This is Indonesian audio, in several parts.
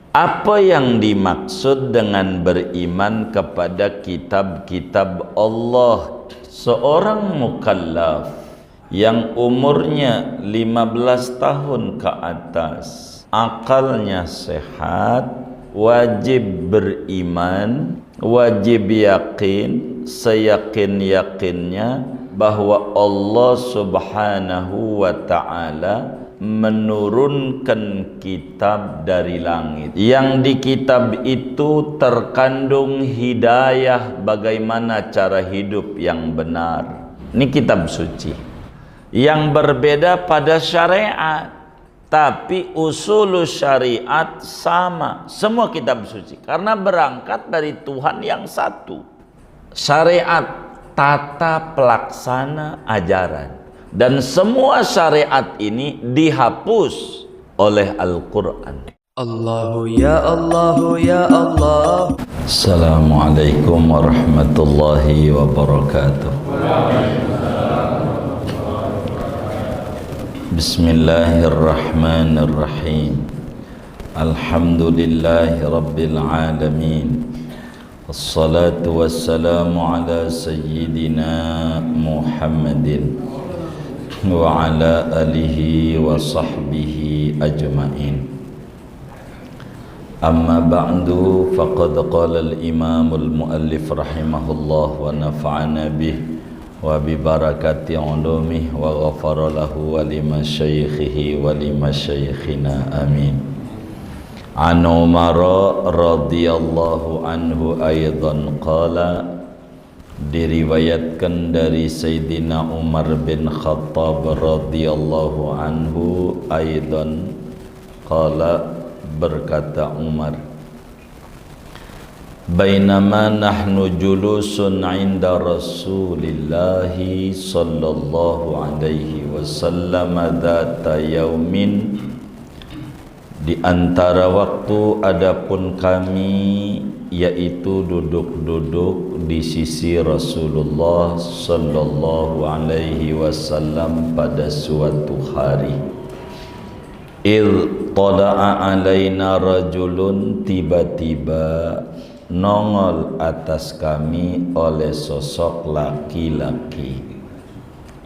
Apa yang dimaksud dengan beriman kepada kitab-kitab Allah? Seorang mukallaf yang umurnya 15 tahun ke atas, akalnya sehat, wajib beriman, wajib yakin, seyakin-yakinnya bahwa Allah Subhanahu wa ta'ala menurunkan kitab dari langit. Yang di kitab itu terkandung hidayah bagaimana cara hidup yang benar. Ini kitab suci. Yang berbeda pada syariat, tapi usul syariat sama. Semua kitab suci karena berangkat dari Tuhan yang satu. Syariat, tata pelaksana ajaran. Dan semua syariat ini dihapus oleh Al-Quran. Allahu ya Allahu ya Allah. Assalamualaikum warahmatullahi wabarakatuh. Bismillahirrahmanirrahim. Alhamdulillahi rabbil alamin. Wassalatu wassalamu ala sayyidina Muhammadin wa ala alihi wa sahbihi ajma'in. Amma ba'du, faqad qala al-imam al-muallif rahimahullah wa nafa'ana bih wa bi barakati ulumih wa ghafara lahu wa lima syaikhihi wa lima syaikhina amin. An Umar radhiyallahu anhu aidan qala, diriwayatkan dari Sayyidina Umar bin Khattab radhiyallahu anhu aidan qala, berkata Umar, bainama nahnu julusun inda Rasulillahi sallallahu alaihi wasallam dzata yaumin, di antara waktu adapun kami, yaitu duduk-duduk di sisi Rasulullah sallallahu alaihi wasallam pada suatu hari. Il tala'a alaina rajulun, tiba-tiba nongol atas kami oleh sosok laki-laki.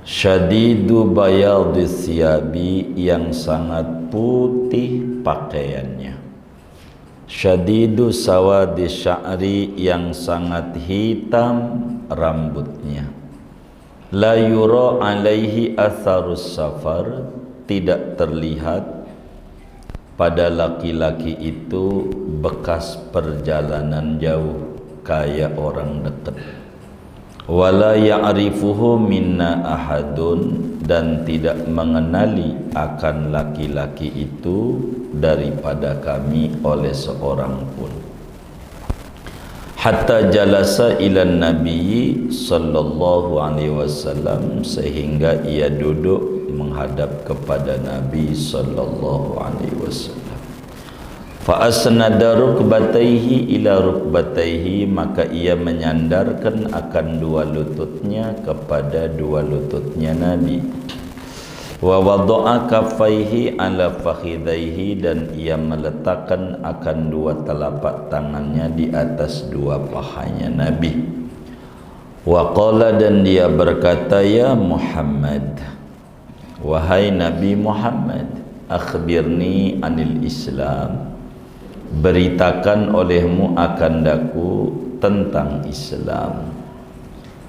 Syadidu bayadis siyabi, yang sangat putih pakaiannya. Syadidu sawadi sya'ri, yang sangat hitam rambutnya. La yura alaihi atharus safar, tidak terlihat pada laki-laki itu bekas perjalanan jauh kayak orang dekat. Wala ya'rifuhu minna ahadun, dan tidak mengenali akan laki-laki itu daripada kami oleh seorang pun. Hatta jalasa ilan nabiyyi sallallahu alaihi wasallam, sehingga ia duduk menghadap kepada Nabi sallallahu alaihi wasallam. Fa asnada rukbatayhi ila rukbatayhi, maka ia menyandarkan akan dua lututnya kepada dua lututnya Nabi. Wa wada'a kaffaihi ala fakhidaihi, dan ia meletakkan akan dua telapak tangannya di atas dua pahanya Nabi. Wa qala, dan dia berkata, ya Muhammad, wahai Nabi Muhammad, akhbirni anil Islam, beritakan olehmu akan daku tentang Islam.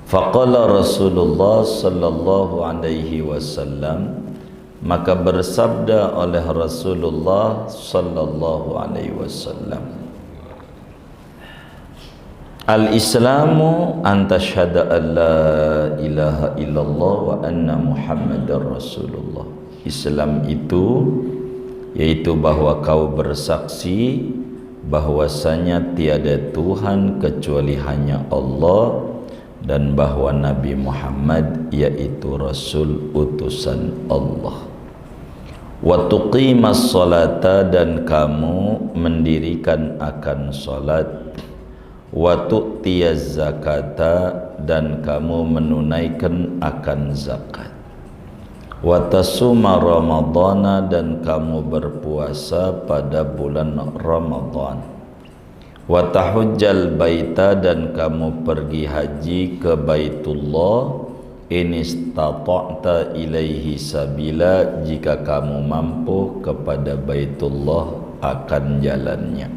Faqala Rasulullah sallallahu alaihi wasallam, maka bersabda oleh Rasulullah sallallahu alaihi wasallam, al-Islamu an tashhada an la ilaha illallah wa anna Muhammadar Rasulullah. Islam itu yaitu bahwa kau bersaksi bahwasanya tiada Tuhan kecuali hanya Allah, dan bahwa Nabi Muhammad yaitu Rasul utusan Allah. Wa tuqimas salata, dan kamu mendirikan akan salat. Wa tu'tiyaz zakata, dan kamu menunaikan akan zakat. wa tasuma ramadhana, dan kamu berpuasa pada bulan Ramadan, wa tahujjal baita, dan kamu pergi haji ke Baitullah, in istata'ta ilaihi sabila, jika kamu mampu kepada Baitullah akan jalannya.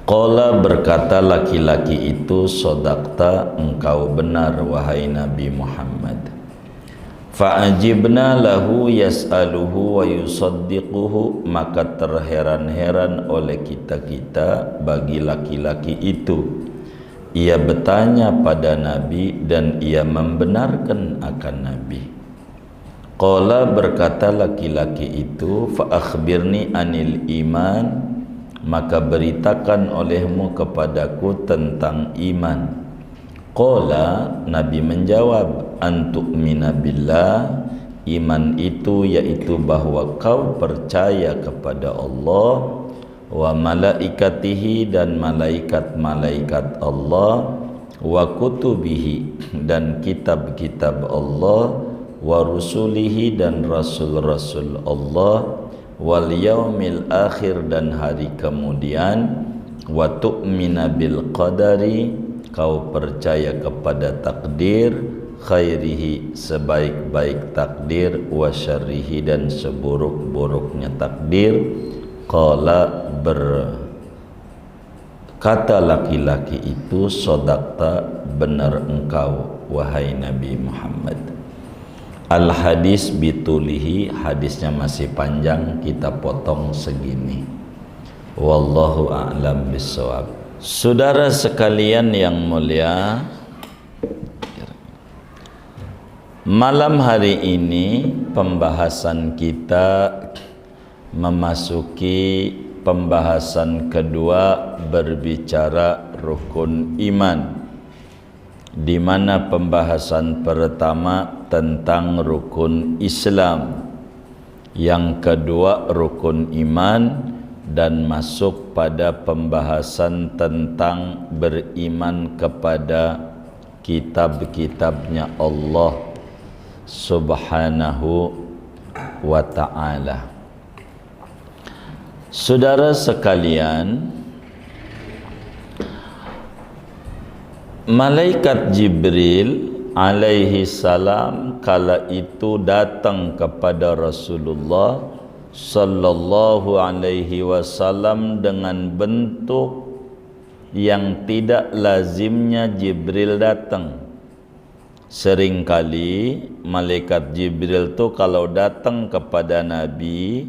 Qala, berkata laki-laki itu, sodaqta, engkau benar wahai Nabi Muhammad. Fa'ajibna lahu yas'aluhu wa yusaddiquhu, maka terheran-heran oleh kita-kita bagi laki-laki itu. Ia bertanya pada Nabi dan ia membenarkan akan Nabi. Qala, berkata laki-laki itu, fa akhbirni anil iman, maka beritakan olehmu kepadaku tentang iman. Qala, Nabi menjawab, antu'mina billah, iman itu yaitu bahwa kau percaya kepada Allah, wa malaikatihi, dan malaikat-malaikat Allah, wa kutubihi, dan kitab-kitab Allah, wa rusulihi, dan rasul-rasul Allah, wal yaumil akhir, dan hari kemudian, wa tu'mina bil qadari, kau percaya kepada takdir, khairihi, sebaik-baik takdir, wa syarrihi, dan seburuk-buruknya takdir. Qala, berkata laki-laki itu, sodaqta, benar engkau wahai Nabi Muhammad. Al hadis bitulihi, hadisnya masih panjang, kita potong segini. Wallahu a'lam bissawab. Saudara sekalian yang mulia, malam hari ini pembahasan kita memasuki pembahasan kedua, berbicara rukun iman, di mana pembahasan pertama tentang rukun Islam, yang kedua rukun iman, dan masuk pada pembahasan tentang beriman kepada kitab-kitabnya Allah Subhanahu wa ta'ala. Saudara sekalian, malaikat Jibril alaihi salam kala itu datang kepada Rasulullah sallallahu alaihi wasallam dengan bentuk yang tidak lazimnya Jibril datang. Seringkali malaikat Jibril itu kalau datang kepada Nabi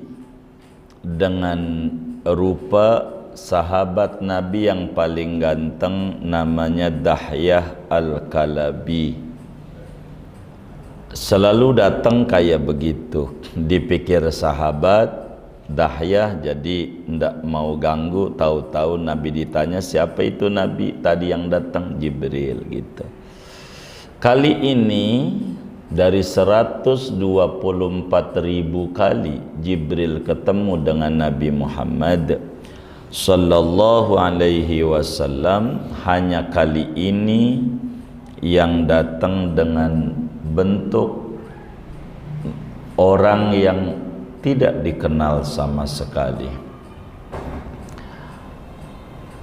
dengan rupa sahabat Nabi yang paling ganteng, namanya Dahyah Al-Kalabi. Selalu datang kayak begitu, dipikir sahabat Dahyah, jadi ndak mau ganggu. Tahu-tahu Nabi ditanya, siapa itu Nabi tadi yang datang? Jibril, gitu. Kali ini dari 124.000 kali Jibril ketemu dengan Nabi Muhammad sallallahu alaihi wasallam, hanya kali ini yang datang dengan bentuk orang yang tidak dikenal sama sekali.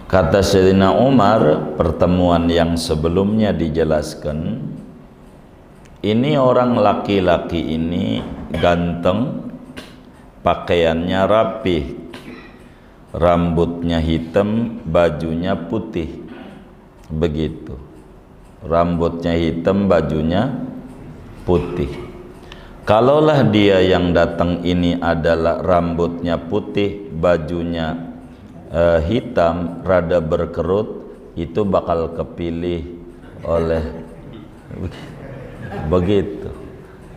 Kata Sayyidina Umar, pertemuan yang sebelumnya dijelaskan, ini orang laki-laki ini ganteng, pakaiannya rapih, rambutnya hitam, bajunya putih, begitu. Rambutnya hitam, bajunya putih. Kalaulah dia yang datang ini adalah rambutnya putih, bajunya hitam, rada berkerut, itu bakal kepilih oleh begitu.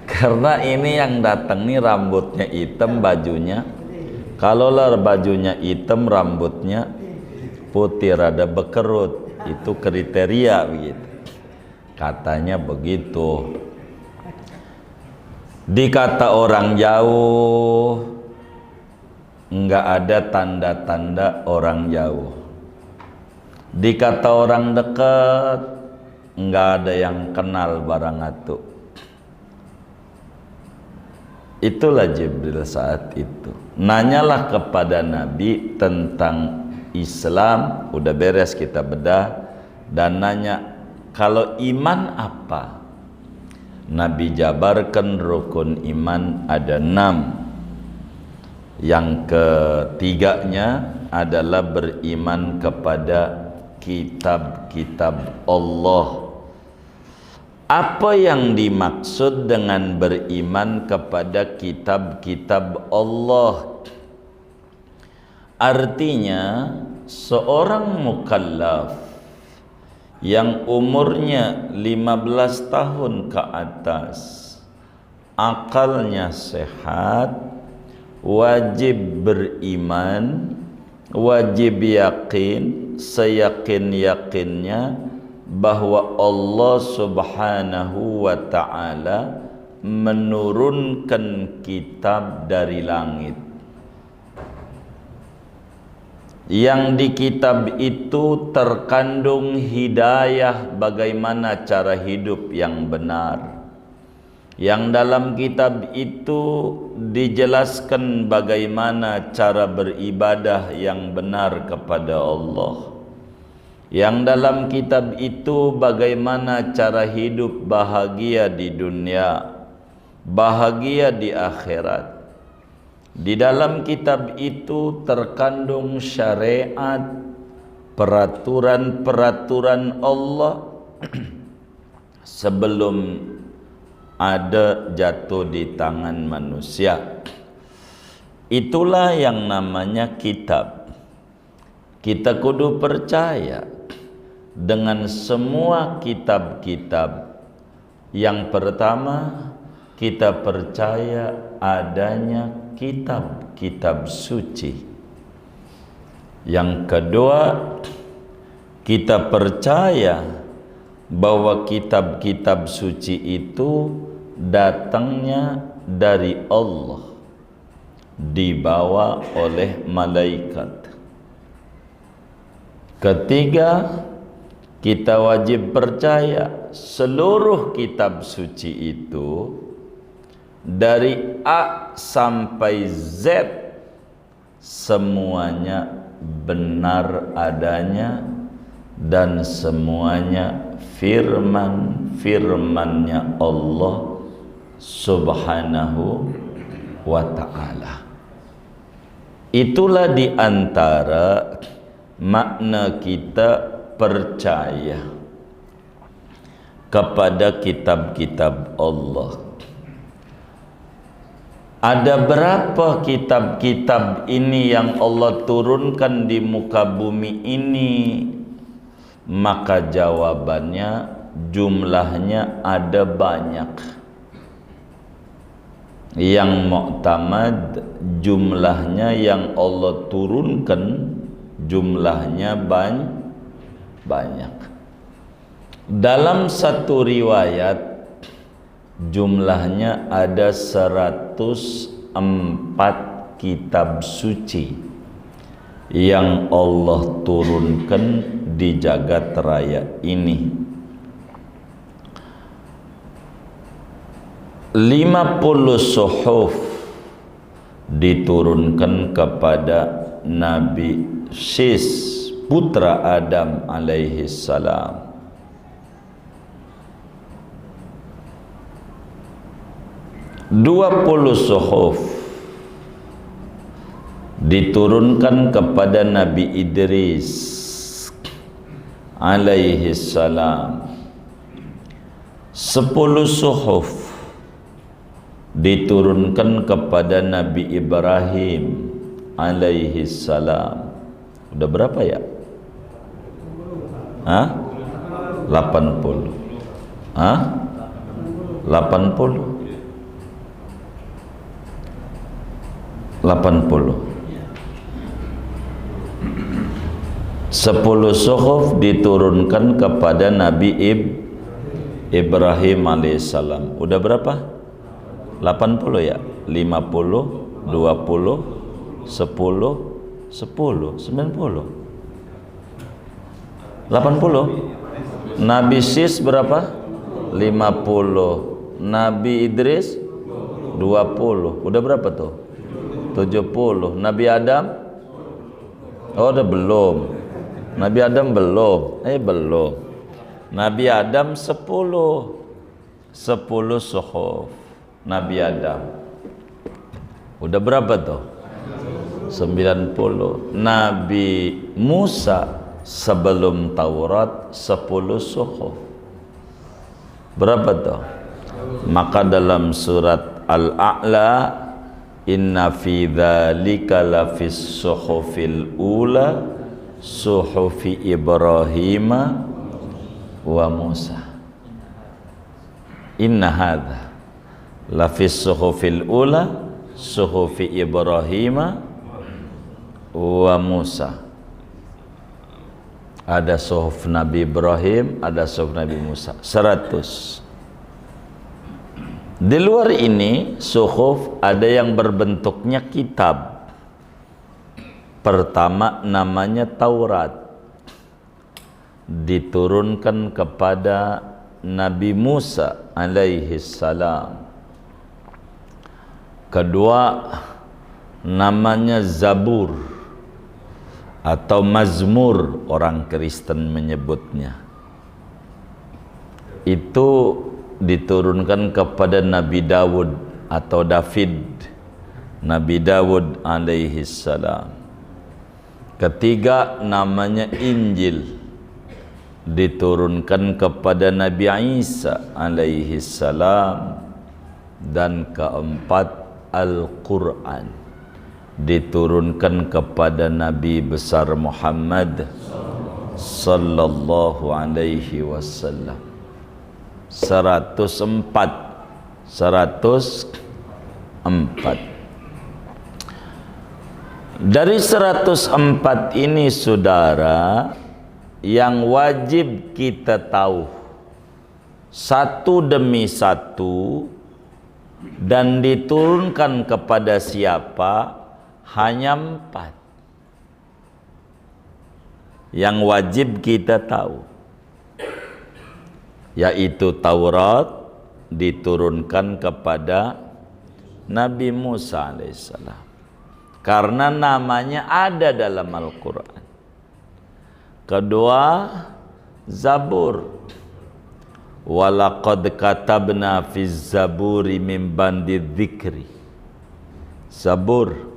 Karena ini yang datang nih rambutnya hitam, bajunya, kalaulah bajunya hitam, rambutnya putih, rada berkerut, itu kriteria begitu. Katanya begitu. Dikata orang jauh, enggak ada tanda-tanda orang jauh. Dikata orang dekat, enggak ada yang kenal barang atu. Itulah Jibril saat itu. Nanyalah kepada Nabi tentang Islam, udah beres kita bedah, dan nanya kalau iman apa? Nabi jabarkan rukun iman ada 6. Yang ketiganya adalah beriman kepada kitab-kitab Allah. Apa yang dimaksud dengan beriman kepada kitab-kitab Allah? Artinya seorang mukallaf yang umurnya 15 tahun ke atas, akalnya sehat, wajib beriman, wajib yakin, seyakin-yakinnya bahwa Allah Subhanahu wa ta'ala menurunkan kitab dari langit. Yang di kitab itu terkandung hidayah bagaimana cara hidup yang benar. Yang dalam kitab itu dijelaskan bagaimana cara beribadah yang benar kepada Allah. Yang dalam kitab itu bagaimana cara hidup bahagia di dunia, bahagia di akhirat. Di dalam kitab itu terkandung syariat, peraturan-peraturan Allah sebelum ada jatuh di tangan manusia. Itulah yang namanya kitab. Kita kudu percaya dengan semua kitab-kitab. Yang pertama, kita percaya adanya kitab-kitab suci. Yang kedua, kita percaya bahwa kitab-kitab suci itu datangnya dari Allah, dibawa oleh malaikat. Ketiga, kita wajib percaya seluruh kitab suci itu dari A sampai Z semuanya benar adanya dan semuanya firman-firmannya Allah Subhanahu wa ta'ala. Itulah diantara makna kita percaya kepada kitab-kitab Allah. Ada berapa kitab-kitab ini yang Allah turunkan di muka bumi ini? Maka jawabannya jumlahnya ada banyak. Yang muktamad jumlahnya yang Allah turunkan jumlahnya banyak. Dalam satu riwayat jumlahnya ada 104 kitab suci yang Allah turunkan di jagat raya ini. 50 suhuf diturunkan kepada Nabi Syis putra Adam alaihi salam. 20 suhuf diturunkan kepada Nabi Idris alaihi salam. 10 suhuf diturunkan kepada Nabi Ibrahim alaihi salam. Udah berapa ya? 80. 80. 10 suhuf diturunkan kepada Nabi Ibrahim alaihissalam. Udah berapa? 80 ya? 50, 20, 10, 90. 80. Nabi Syis berapa? 50. Nabi Idris 20. Udah berapa tuh? 70. Nabi Adam? Oh, udah belum. Nabi Adam belum. Belum. Nabi Adam 10. 10 suhuf. Nabi Adam. Udah berapa tuh? 90. Nabi Musa sebelum Taurat 10 suhuf. Berapa tuh? Maka dalam surat Al-A'la, inna fi dzalika lafis suhufil ula suhufi Ibrahim wa Musa. Inna hadza lafis suhufil ula suhufi Ibrahim wa Musa. Ada suhuf Nabi Ibrahim, ada suhuf Nabi Musa. 100. Di luar ini suhuf ada yang berbentuknya kitab. Pertama namanya Taurat, diturunkan kepada Nabi Musa alaihi salam. Kedua namanya Zabur atau Mazmur, orang Kristen menyebutnya. Itu diturunkan kepada Nabi Dawud atau David, Nabi Dawud alaihi salam. Ketiga namanya Injil, diturunkan kepada Nabi Isa alaihi salam. Dan keempat Al-Quran, diturunkan kepada Nabi besar Muhammad sallallahu alaihi wasallam. 104. Dari 104 ini saudara, yang wajib kita tahu satu demi satu dan diturunkan kepada siapa, hanya 4 yang wajib kita tahu, yaitu Taurat diturunkan kepada Nabi Musa alaihissalam karena namanya ada dalam Al-Quran. Kedua, Zabur, walaqad katabna fiz zaburi min bandi dzikri. Zabur.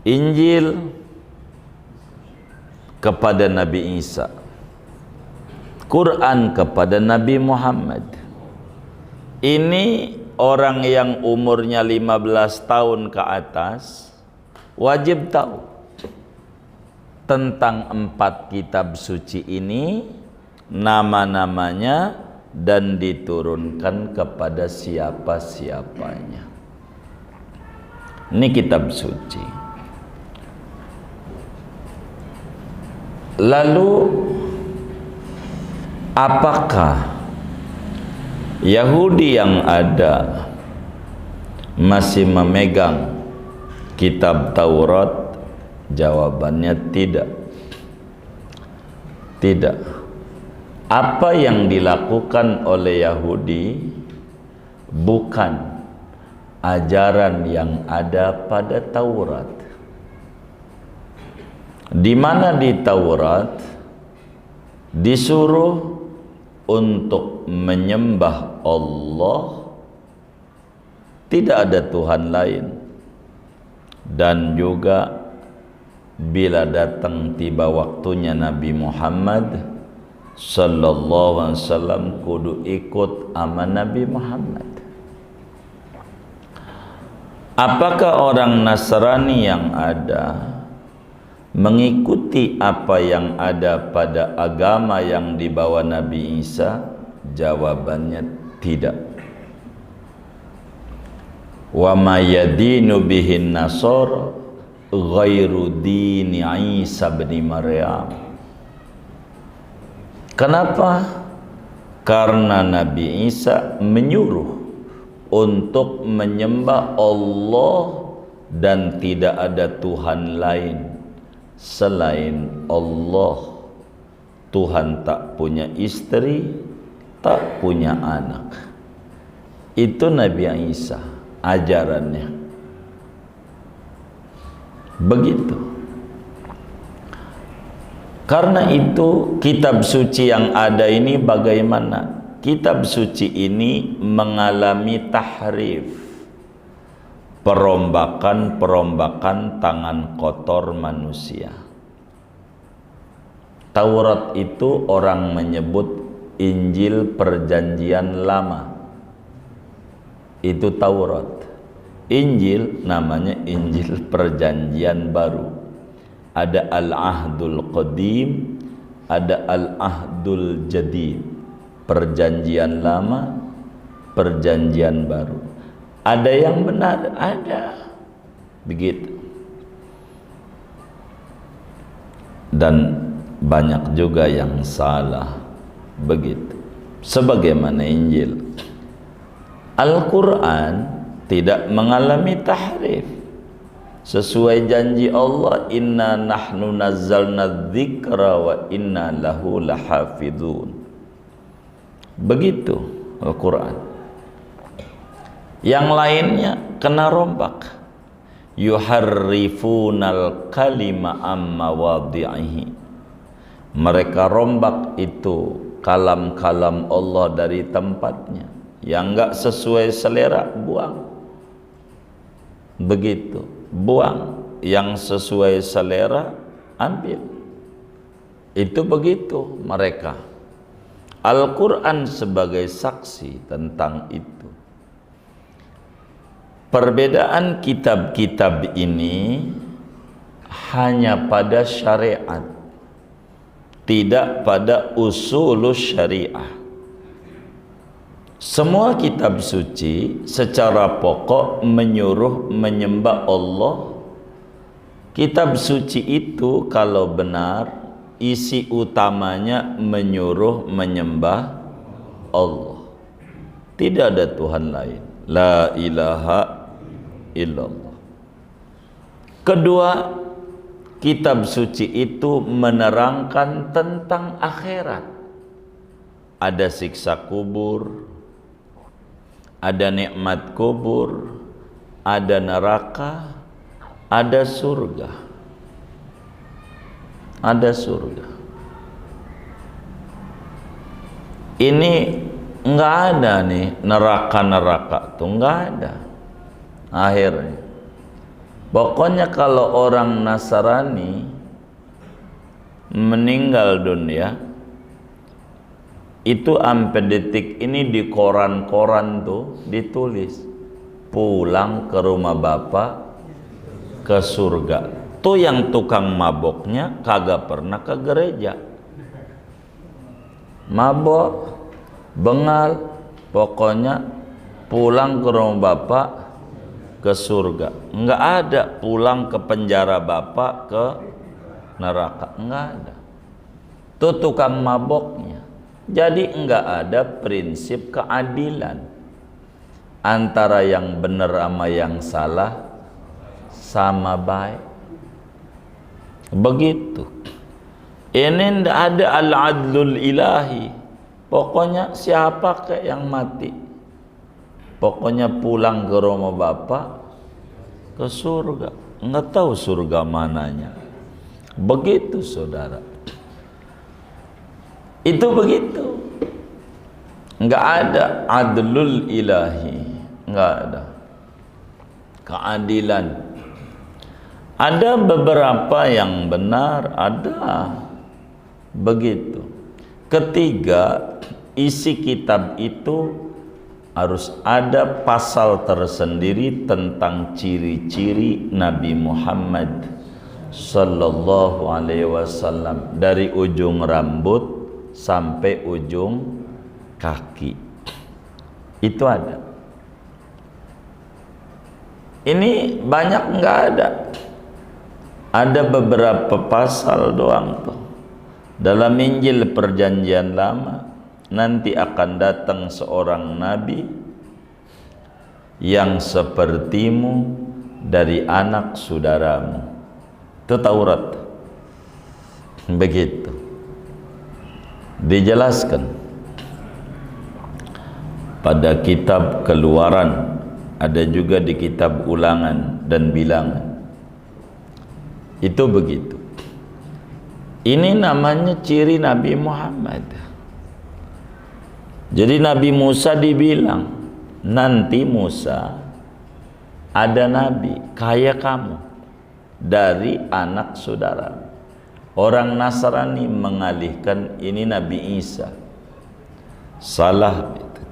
Injil kepada Nabi Isa, Quran kepada Nabi Muhammad. Ini orang yang umurnya 15 tahun ke atas wajib tahu tentang 4 kitab suci ini, nama-namanya, dan diturunkan kepada siapa-siapanya. Ini kitab suci. Lalu apakah Yahudi yang ada masih memegang kitab Taurat? Jawabannya tidak. Tidak. Apa yang dilakukan oleh Yahudi bukan ajaran yang ada pada Taurat. Di mana di Taurat disuruh untuk menyembah Allah, tidak ada Tuhan lain, dan juga bila datang tiba waktunya Nabi Muhammad sallallahu alaihi wasallam kudu ikut ama Nabi Muhammad. Apakah orang Nasrani yang ada mengikuti apa yang ada pada agama yang dibawa Nabi Isa? Jawabannya tidak. Wa ma yadinu bihin nasara ghairu dini Isa bin Maryam. Kenapa? Karena Nabi Isa menyuruh untuk menyembah Allah dan tidak ada Tuhan lain selain Allah. Tuhan tak punya istri, tak punya anak. Itu Nabi Isa. ajarannya. Begitu. Karena itu kitab suci yang ada ini bagaimana? Kitab suci ini mengalami tahrif, perombakan tangan kotor manusia. Taurat itu orang menyebut Injil Perjanjian Lama. Itu Taurat. Injil namanya Injil Perjanjian Baru. Ada Al-Ahdul Qadim, ada Al-Ahdul Jadid. Perjanjian Lama, Perjanjian Baru. Ada yang benar, ada. Begitu. Dan banyak juga yang salah. Begitu. Sebagaimana Injil. Al-Quran tidak mengalami tahrif. Sesuai janji Allah, inna nahnu nazzalna dzikra wa inna lahu lahafidun. Begitu Al-Quran. Yang lainnya kena rombak. Yuharrifunal kalima amma wadhi'ihi. Mereka rombak itu kalam-kalam Allah dari tempatnya. Yang enggak sesuai selera, buang. Begitu. Buang. Yang sesuai selera, ambil. Itu begitu mereka. Al-Quran sebagai saksi tentang itu. Perbedaan kitab-kitab ini hanya pada syariat, tidak pada usulus syariah. Semua kitab suci secara pokok menyuruh menyembah Allah. Kitab suci itu kalau benar, isi utamanya menyuruh menyembah Allah. Tidak ada Tuhan lain. La ilaha illallah. Kedua, kitab suci itu menerangkan tentang akhirat. Ada siksa kubur, ada nikmat kubur, ada neraka, ada surga. Ada surga. Ini enggak ada nih neraka-neraka tuh, enggak ada. Akhirnya pokoknya kalau orang Nasrani meninggal dunia itu sampai detik ini di koran-koran tuh ditulis pulang ke rumah bapak ke surga. Tuh yang tukang maboknya kagak pernah ke gereja. Mabok, bengal, pokoknya pulang ke rumah bapak ke surga. Enggak ada pulang ke penjara bapak ke neraka, enggak ada. Tuh tukang maboknya. Jadi enggak ada prinsip keadilan antara yang benar sama yang salah sama baik. Begitu. Ini enggak ada al-adlul ilahi. Pokoknya siapa kayak yang mati, pokoknya pulang ke rumah bapak ke surga. Enggak tahu surga mananya. Begitu saudara. Itu begitu. Enggak ada adlul ilahi, enggak ada keadilan. Ada beberapa yang benar, ada. Begitu. Ketiga, isi kitab itu harus ada pasal tersendiri tentang ciri-ciri Nabi Muhammad sallallahu alaihi wasallam, dari ujung rambut sampai ujung kaki. Itu ada. Ini banyak enggak ada. Ada beberapa pasal doang tuh. Dalam Injil Perjanjian Lama nanti akan datang seorang nabi yang sepertimu dari anak saudaramu. Itu Taurat. Begitu. Dijelaskan pada kitab Keluaran ada juga di kitab Ulangan dan Bilangan. Itu begitu. Ini namanya ciri Nabi Muhammad. Jadi Nabi Musa dibilang, nanti Musa ada nabi kayak kamu dari anak saudara. Orang Nasrani mengalihkan ini Nabi Isa. Salah itu.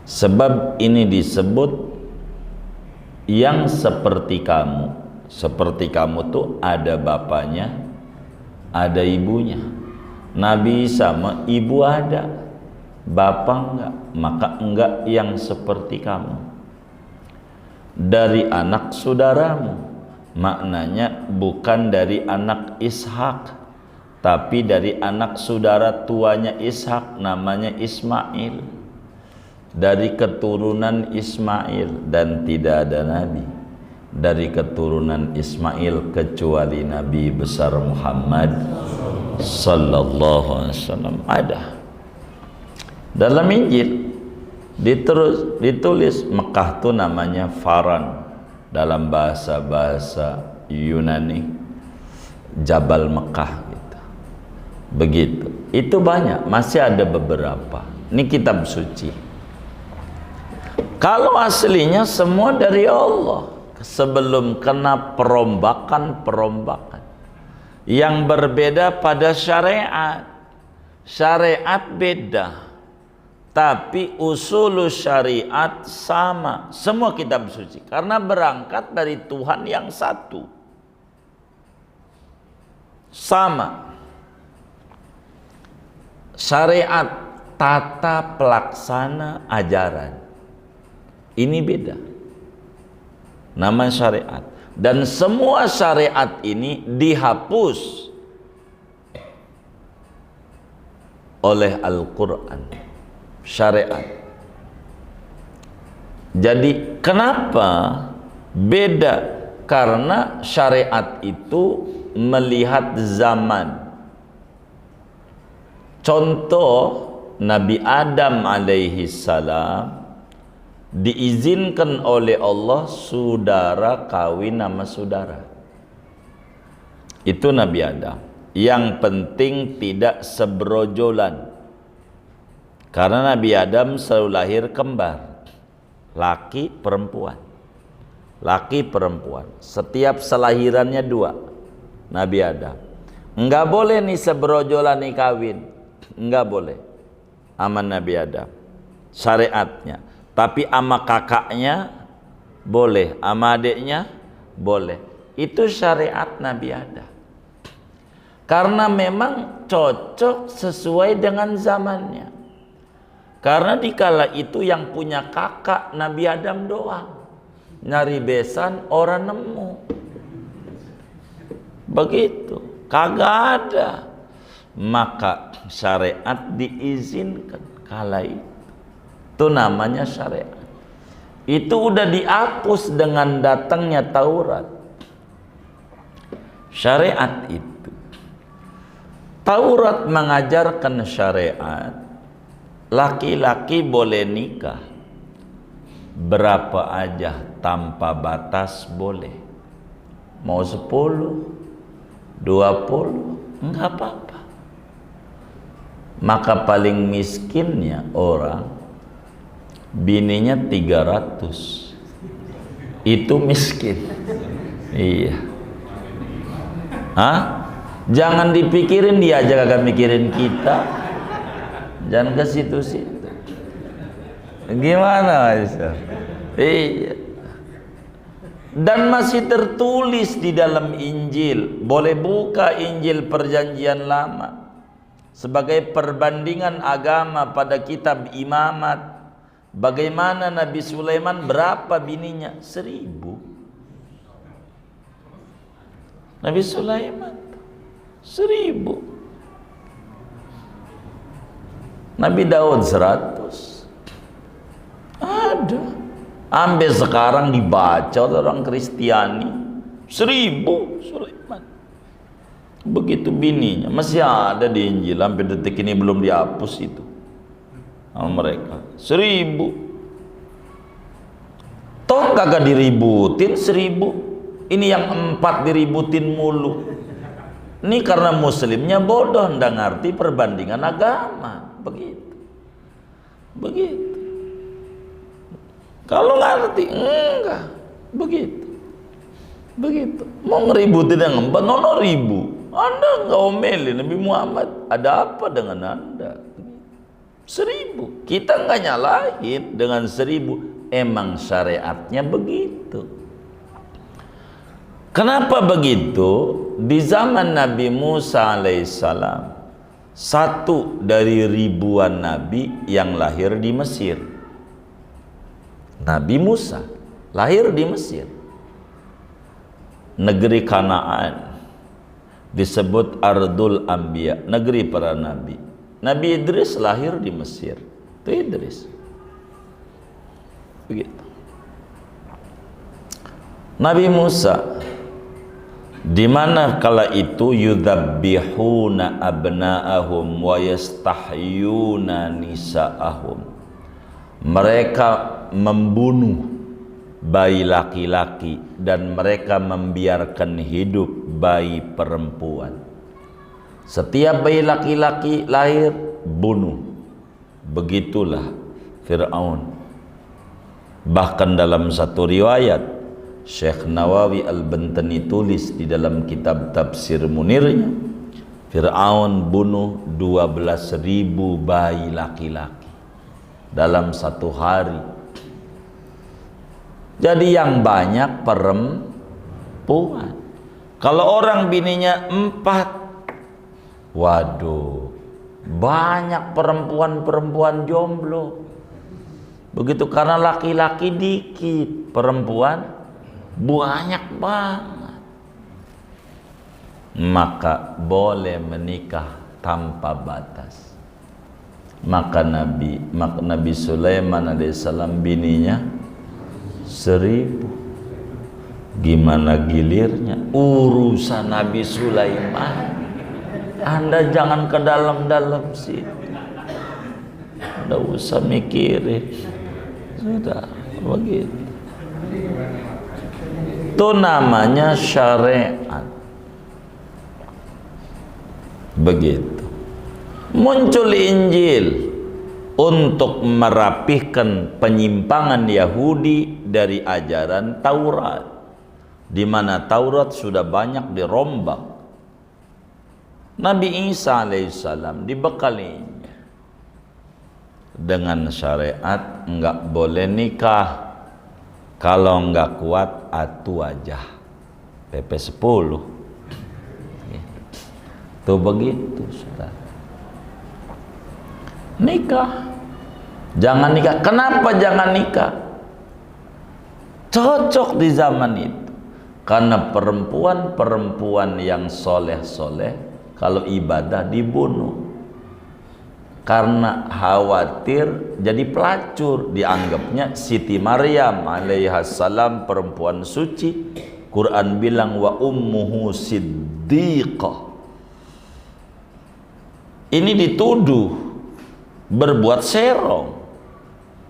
Sebab ini disebut yang seperti kamu. Seperti kamu tuh ada bapaknya, ada ibunya. Nabi Isa mah ibu ada, bapak enggak, maka enggak yang seperti kamu. Dari anak saudaramu, maknanya bukan dari anak Ishak, tapi dari anak saudara tuanya Ishak, namanya Ismail. Dari keturunan Ismail, dan tidak ada nabi dari keturunan Ismail kecuali Nabi besar Muhammad sallallahu alaihi wasallam. Ada dalam Injil ditulis Mekah itu namanya Faran, dalam bahasa Yunani Jabal Mekah gitu. Begitu. Itu banyak, masih ada beberapa. Ini kitab suci. Kalau aslinya semua dari Allah, sebelum kena perombakan. Yang berbeda pada syariat. Syariat beda, tapi usul syariat sama. Semua kitab suci, karena berangkat dari Tuhan yang satu. Sama. Syariat, tata pelaksana ajaran, ini beda. Nama syariat. Dan semua syariat ini dihapus oleh Al-Quran. Syariat. Jadi kenapa beda? Karena syariat itu melihat zaman. Contoh, Nabi Adam alaihi salam diizinkan oleh Allah saudara kawin sama saudara. Itu Nabi Adam. Yang penting tidak sebrojolan. Karena Nabi Adam selalu lahir kembar, laki perempuan, laki perempuan. Setiap selahirannya dua. Nabi Adam enggak boleh nih sebrojolan nih kawin, enggak boleh. Aman Nabi Adam syariatnya. Tapi ama kakaknya boleh, ama adiknya boleh. Itu syariat Nabi Adam. Karena memang cocok sesuai dengan zamannya. Karena dikala itu yang punya kakak Nabi Adam doang. Nyari besan orang nemu. Begitu, kagak ada. Maka syariat diizinkan kala itu. Itu namanya syariat. Itu udah dihapus dengan datangnya Taurat. Syariat itu, Taurat mengajarkan syariat. Laki-laki boleh nikah berapa aja tanpa batas boleh. Mau 10, 20, enggak apa-apa. Maka paling miskinnya orang, bininya 300. Itu miskin. Iya. Hah? Jangan dipikirin dia aja, kagak mikirin kita. Jangan ke situ-situ. Gimana Aisyah? Iya. Dan masih tertulis di dalam Injil. Boleh buka Injil Perjanjian Lama sebagai perbandingan agama pada kitab Imamat. Bagaimana Nabi Sulaiman berapa bininya? 1000. Nabi Sulaiman 1000. Nabi Daud 100. Ada. Sampai sekarang dibaca orang Kristiani 1000 Sulaiman. Begitu bininya masih ada di Injil, sampai detik ini belum dihapus itu sama mereka. 1000. Toh kagak diributin 1000. Ini yang 4 diributin mulu. Ini karena muslimnya bodoh, ndak ngerti perbandingan agama. Begitu. Kalau ngerti, enggak. Begitu. Mau ngeributin yang 4, nono ribu. Anda enggak omelin Nabi Muhammad. Ada apa dengan Anda? 1000. Kita enggak nyalahin dengan 1000. Emang syariatnya begitu. Kenapa begitu? Di zaman Nabi Musa alaihissalam, satu dari ribuan nabi yang lahir di Mesir. Nabi Musa lahir di Mesir, negeri Kanaan, disebut Ardul Anbiya, negeri para nabi. Nabi Idris lahir di Mesir. Itu Idris. Begitu. Nabi Musa, di mana kala itu yudzabbihuna abna'ahum wa yastahyuna nisa'ahum, mereka membunuh bayi laki-laki dan mereka membiarkan hidup bayi perempuan. Setiap bayi laki-laki lahir bunuh. Begitulah Fir'aun. Bahkan dalam satu riwayat Syekh Nawawi Al-Bantani tulis di dalam kitab Tafsir Munirnya, Fir'aun bunuh 12.000 bayi laki-laki dalam satu hari. Jadi yang banyak perempuan. Kalau orang bininya 4, waduh, banyak perempuan jomblo. Begitu, karena laki-laki dikit, perempuan banyak banget. Maka boleh menikah tanpa batas. Maka Nabi Sulaiman alaihissalam bininya 1000. Gimana gilirnya? Urusan Nabi Sulaiman. Anda jangan ke dalam-dalam situ. Udah usah mikirin. Sudah begitu. Itu namanya syariat. Begitu. Muncul Injil untuk merapihkan penyimpangan Yahudi dari ajaran Taurat, di mana Taurat sudah banyak dirombak. Nabi Isa alaihissalam dibekalinya dengan syariat enggak boleh nikah. Kalau enggak kuat, atu aja. PP 10. Tuh begitu, saudara. Nikah. Jangan nikah. Kenapa jangan nikah? Cocok di zaman itu. Karena perempuan-perempuan yang soleh-soleh, kalau ibadah dibunuh. Karena khawatir jadi pelacur, dianggapnya Siti Maryam alaihissalam perempuan suci. Quran bilang wa ummuhu siddiqah. Ini dituduh berbuat serong.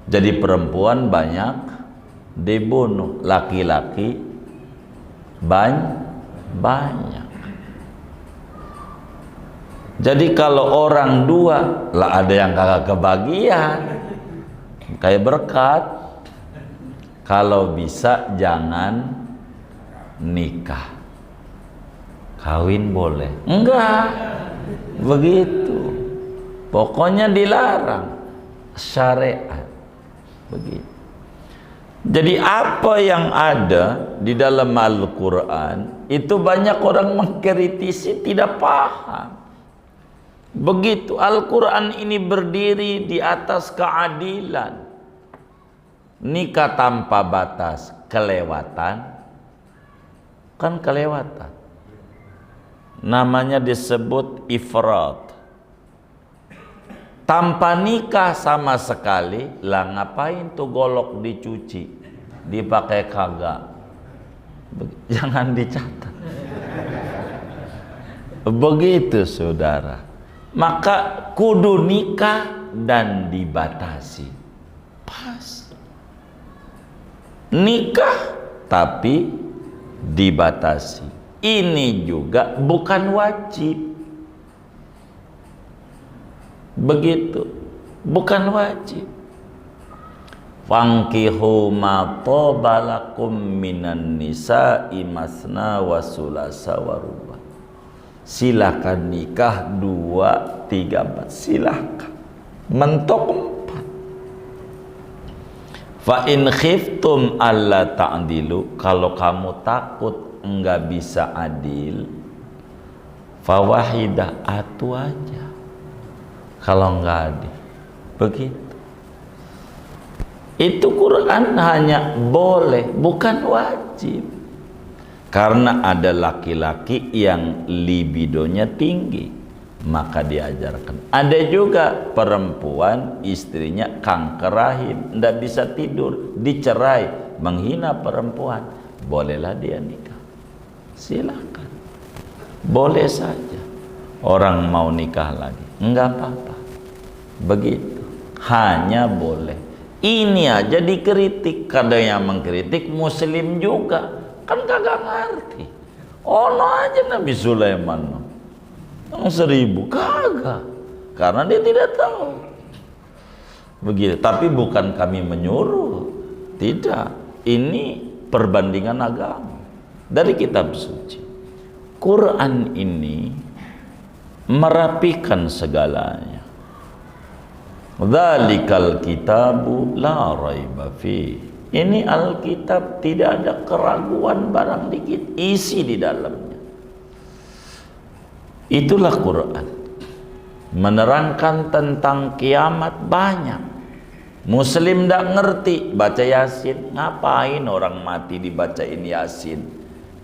Jadi perempuan banyak dibunuh, laki-laki banyak. Jadi kalau orang dua, lah ada yang kagak kebagian, kayak berkat. Kalau bisa jangan nikah, kawin boleh, enggak begitu. Pokoknya dilarang, syariat begitu. Jadi apa yang ada di dalam Al-Quran itu banyak orang mengkritisi, tidak paham. Begitu, Al-Quran ini berdiri di atas keadilan. Nikah tanpa batas, kelewatan. Kan kelewatan. Namanya disebut ifrat. Tanpa nikah sama sekali, lah ngapain tuh golok dicuci, dipakai kagak. Jangan dicatat. Begitu saudara. Maka kudu nikah dan dibatasi. Pas. nikah tapi dibatasi. Ini juga bukan wajib. Begitu, bukan wajib. Fankihu ma tobalakum minan nisa'i masna wa sulasa wa ruba. Silakan nikah 2, 3, 4. Silakan. Mentok 4. Fa in khiftum alla ta'dilu, kalau kamu takut enggak bisa adil, fawahidah, atu aja. Kalau enggak adil, begitu. Itu Quran hanya boleh, bukan wajib. Karena ada laki-laki yang libidonya tinggi, maka diajarkan. Ada juga perempuan istrinya kanker rahim, tidak bisa tidur, dicerai, menghina perempuan, bolehlah dia nikah. Silakan, boleh saja. Orang mau nikah lagi, enggak apa-apa. Begitu, hanya boleh. Ini aja dikritik, kadang yang mengkritik muslim juga, kan kagak ngerti. Ono aja Nabi Sulaiman yang 1000 kagak, karena dia tidak tahu. Begitu. Tapi bukan kami menyuruh, tidak. Ini perbandingan agama dari kitab suci. Quran ini merapikan segalanya. Dzalikal kitabu la raiba fi. Ini Alkitab, tidak ada keraguan barang dikit, isi di dalamnya. Itulah Quran. Menerangkan tentang kiamat banyak. Muslim tidak ngerti baca Yasin. Ngapain orang mati dibacain Yasin?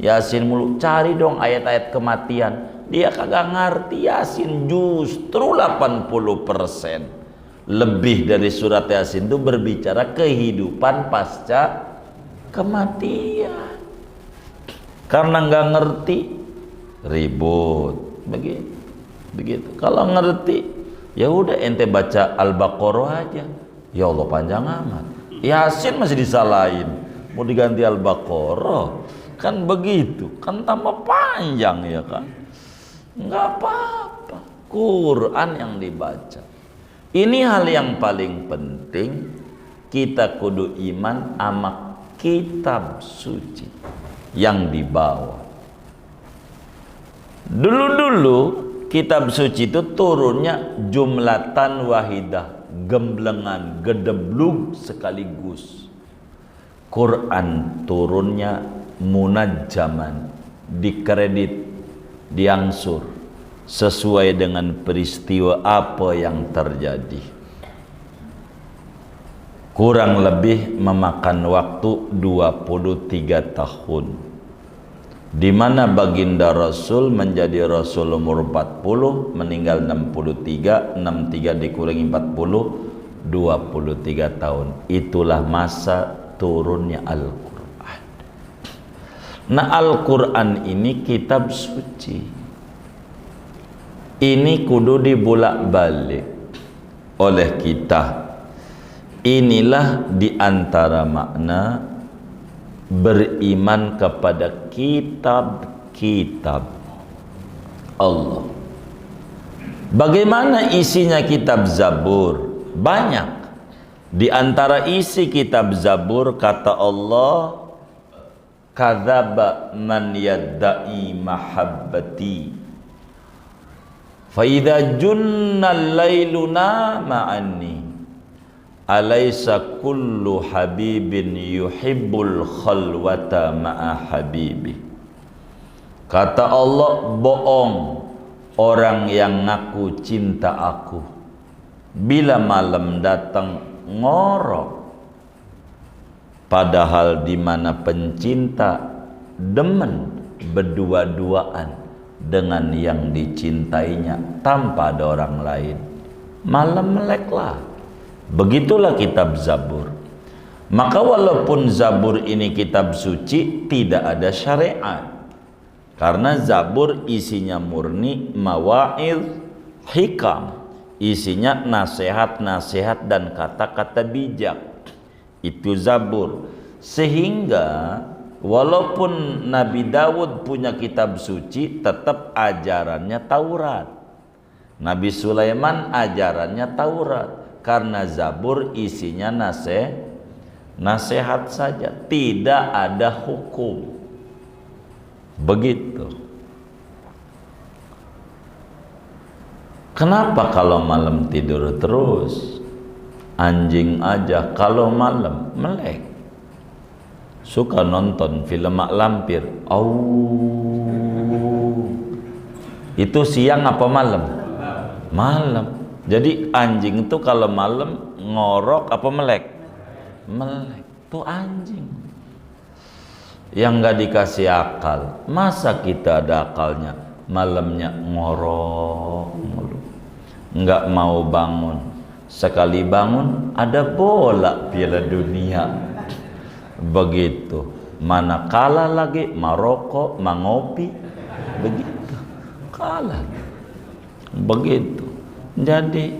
Yasin mulu, cari dong ayat-ayat kematian. Dia kagak ngerti Yasin. Justru 80% lebih dari surat Yasin itu berbicara kehidupan pasca kematian. Karena nggak ngerti, ribut, begitu. Kalau ngerti, ya udah ente baca Al-Baqarah aja. Ya Allah panjang amat. Yasin masih disalahin, mau diganti Al-Baqarah, kan begitu, kan tambah panjang ya kan. Nggak apa-apa, Quran yang dibaca. Ini hal yang paling penting. Kita kudu iman sama kitab suci yang dibawa. Dulu-dulu kitab suci itu turunnya jumlatan wahidah, gemblengan, gedeblug sekaligus. Quran turunnya munajjaman, dikredit, diangsur sesuai dengan peristiwa apa yang terjadi. Kurang lebih memakan waktu 23 tahun, di mana baginda Rasul menjadi Rasul umur 40, meninggal 63, 63 dikurangi 40, 23 tahun. Itulah masa turunnya Al-Quran. Nah, Al-Quran ini kitab suci. Ini kudu dibulak-balik oleh kita. Inilah diantara makna beriman kepada kitab-kitab Allah. Bagaimana isinya kitab Zabur? Banyak. Di antara isi kitab Zabur kata Allah, kadzaba man yadda'i mahabbati fa idza junnal lailu ma'anni alaysa kullu habibin yuhibbul khalwata ma'a habibi. Kata Allah, bohong orang yang ngaku cinta aku bila malam datang ngorok, padahal di mana pencinta demen berdua-duaan dengan yang dicintainya tanpa ada orang lain, malam meleklah. Begitulah kitab Zabur. Maka walaupun Zabur ini kitab suci, tidak ada syariat, karena Zabur isinya murni mawa'idh, hikam, isinya nasihat-nasihat dan kata-kata bijak. Itu Zabur. Sehingga walaupun Nabi Daud punya kitab suci, tetap ajarannya Taurat. Nabi Sulaiman ajarannya Taurat, karena Zabur isinya nasihat saja, tidak ada hukum. Begitu. Kenapa kalau malam tidur terus? Anjing aja kalau malam melek. Suka nonton film mak lampir. Itu siang apa malam? Malam. Jadi anjing itu kalau malam ngorok apa melek? Melek. Itu anjing. Yang nggak dikasih akal. Masa kita ada akalnya? Malamnya ngorok mulu, nggak mau bangun. Sekali bangun ada bola Piala Dunia. Begitu. Mana kalah lagi, marokok, mangopi, begitu. Kalah. Begitu. Jadi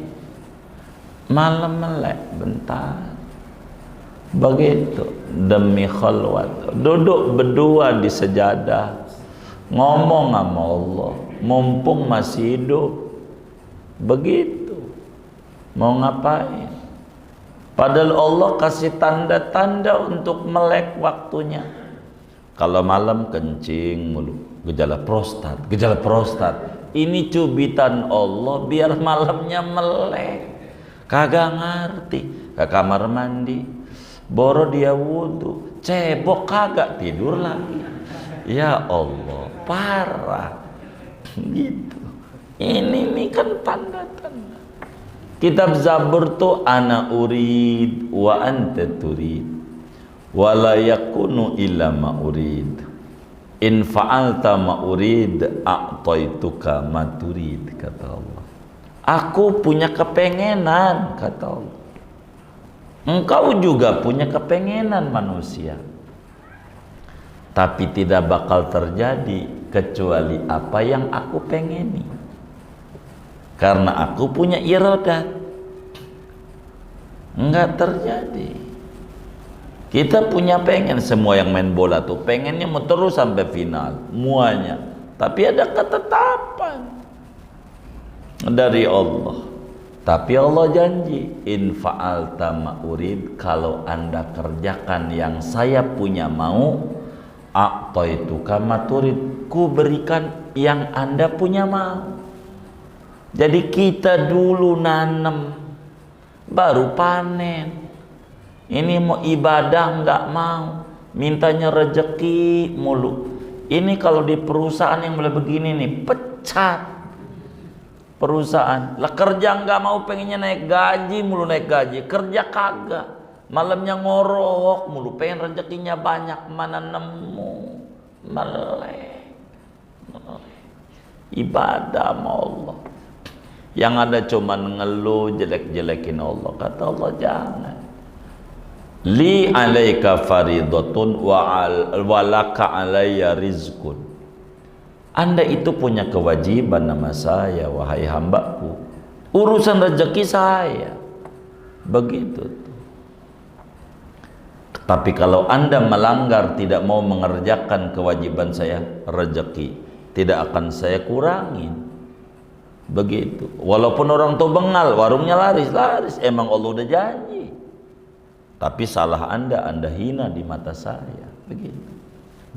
malam melek bentar. Begitu. Demi khalwat. Duduk berdua di sejadah, ngomong sama Allah, mumpung masih hidup. Begitu. Mau ngapain? Padahal Allah kasih tanda-tanda untuk melek waktunya. Kalau malam kencing mulu, gejala prostat. Ini cubitan Allah biar malamnya melek. Kagak ngerti. Ke kamar mandi, boro dia wudu, cebok kagak tidur lagi. Ya Allah, parah. Gitu. Ini kan tanda-tanda. Kitab Zabur tuh ana urid wa anta turid wa la yakunu illa ma urid. In fa'alta ma urid a'taituka ma turid, kata Allah. Aku punya kepengenan, kata Allah. Engkau juga punya kepengenan manusia. Tapi tidak bakal terjadi kecuali apa yang aku pengeni. Karena aku punya iradat. Enggak terjadi. Kita punya pengen, semua yang main bola tuh pengennya mau terus sampai final, muanya. Tapi ada ketetapan dari Allah. Tapi Allah janji, in fa'alta ma urid, kalau Anda kerjakan yang saya punya mau, a'taituka ma turid, ku berikan yang Anda punya mau. Jadi kita dulu nanem, baru panen. Ini mau ibadah nggak mau, mintanya rejeki mulu. Ini kalau di perusahaan yang mulai begini nih, pecat perusahaan. Lah kerja nggak mau, pengennya naik gaji mulu, naik gaji, kerja kagak. Malamnya ngorok mulu, pengen rezekinya banyak, mana nemu, melek. Ibadah sama Allah. Yang ada cuman ngeluh, jelek-jelekin Allah. Kata Allah jangan. Li alaika faridatun wa laka alayya rizqun. Anda itu punya kewajiban nama saya, wahai hambaku. Urusan rezeki saya. Begitu. Tapi kalau Anda melanggar, tidak mau mengerjakan kewajiban saya, rezeki tidak akan saya kurangin. Begitu. Walaupun orang tuh bengal, warungnya laris, emang Allah udah janji. Tapi salah Anda hina di mata saya. Begitu.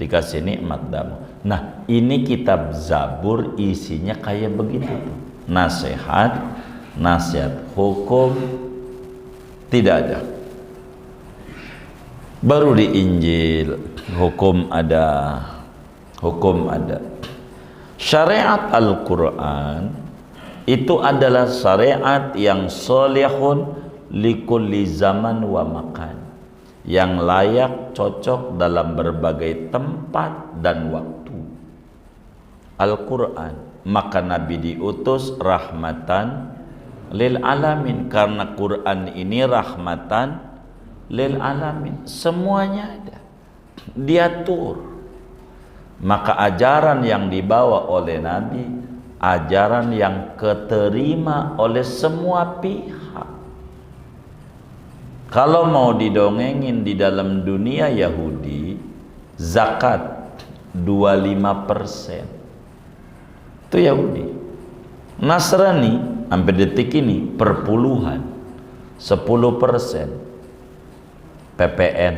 Dikasih nikmat damu. Nah, ini kitab Zabur isinya kayak begitu tuh. Nasihat, hukum tidak ada. Baru di Injil hukum ada. Syariat Al-Quran itu adalah syariat yang solihun likulli zaman wa makan, yang layak cocok dalam berbagai tempat dan waktu. Al-Quran, maka Nabi diutus rahmatan lil alamin, karena Quran ini rahmatan lil alamin, semuanya ada, diatur. Maka ajaran yang dibawa oleh Nabi, ajaran yang keterima oleh semua pihak. Kalau mau didongengin di dalam dunia Yahudi, zakat 25%. Itu Yahudi. Nasrani sampai detik ini perpuluhan 10%. PPN.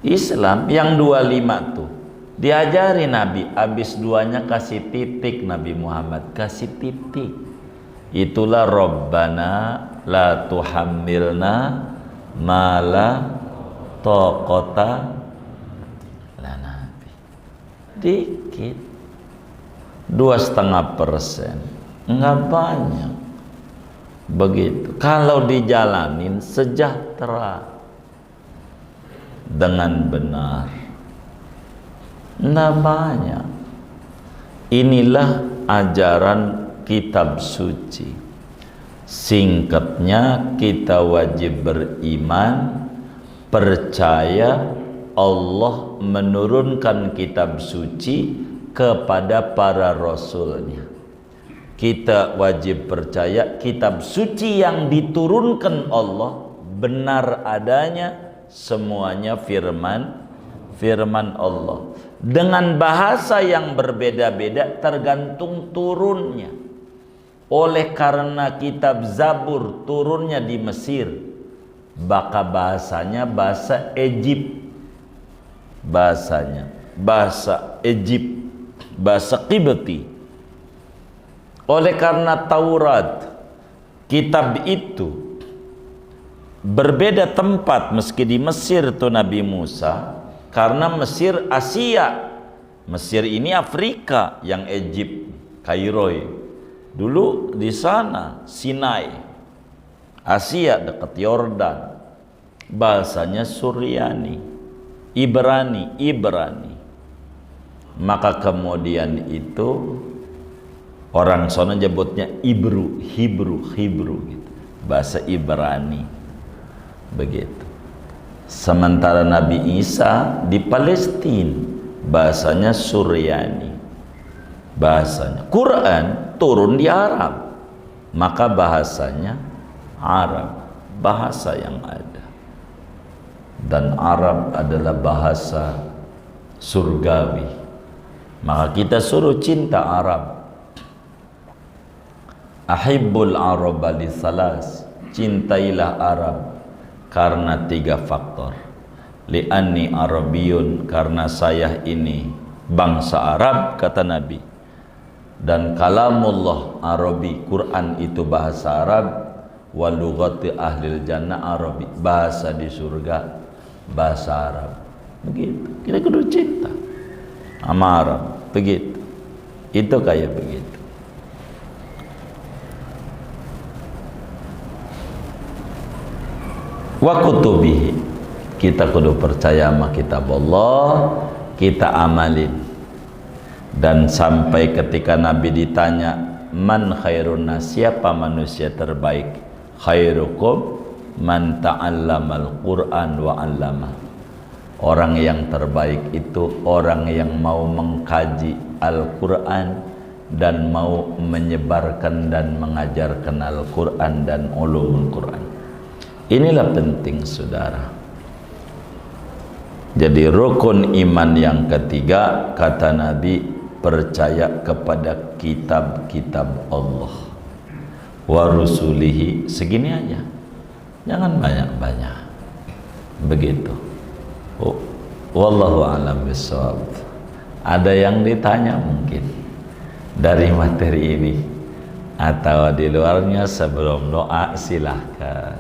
Islam yang 25 tuh diajari Nabi, habis duanya kasih titik. Nabi Muhammad kasih titik. Itulah Rabbana la tuhammilna ma la taqata lana. Dikit, 2,5%, enggak banyak. Begitu. Kalau dijalanin sejahtera dengan benar, enggak banyak. Inilah ajaran kitab suci. Singkatnya, kita wajib beriman, percaya Allah menurunkan kitab suci kepada para rasulnya. Kita wajib percaya kitab suci yang diturunkan Allah benar adanya, semuanya firman Allah dengan bahasa yang berbeda-beda tergantung turunnya. Oleh karena kitab Zabur turunnya di Mesir, maka bahasanya bahasa Egypt, bahasanya bahasa Egypt, bahasa Qibti. Oleh karena Taurat, kitab itu berbeda tempat, meski di Mesir tuh Nabi Musa, karena Mesir Asia, Mesir ini Afrika, yang Egypt Kairo dulu di sana Sinai, Asia dekat Yordan, bahasanya Suryani, Ibrani. Maka kemudian itu orang sana nyebutnya Hebrew gitu, bahasa Ibrani begitu. Sementara Nabi Isa di Palestina bahasanya Suryani, bahasanya. Quran turun di Arab, maka bahasanya Arab, bahasa yang ada. Dan Arab adalah bahasa surgawi, maka kita suruh cinta Arab. Ahibbul Araba li salas, cintailah Arab karena 3 faktor. Li'anni Arabiyun, karena saya ini bangsa Arab, kata Nabi. Dan kalamullah Arabi, Quran itu bahasa Arab. Wa lughati ahlil jannah Arabi, bahasa di surga bahasa Arab. Begitu, kita kudu cinta sama Arab, begitu. Itu kayak begitu. Wa kutubihi, kita kudu percaya sama kitab Allah, kita amalin. Dan sampai ketika Nabi ditanya, man khairun nas, siapa manusia terbaik? Khairukum man ta'allamal Qur'an wa 'allamah. Orang yang terbaik itu orang yang mau mengkaji Al-Qur'an dan mau menyebarkan dan mengajarkan Al-Qur'an dan ulumul Qur'an. Inilah penting, saudara. Jadi rukun iman yang ketiga, kata Nabi, percaya kepada kitab-kitab Allah wa rusulihi. Segini aja, jangan banyak-banyak. Begitu. Wallahu a'lam bishawab. Ada yang ditanya mungkin dari materi ini atau di luarnya? Sebelum doa silahkan.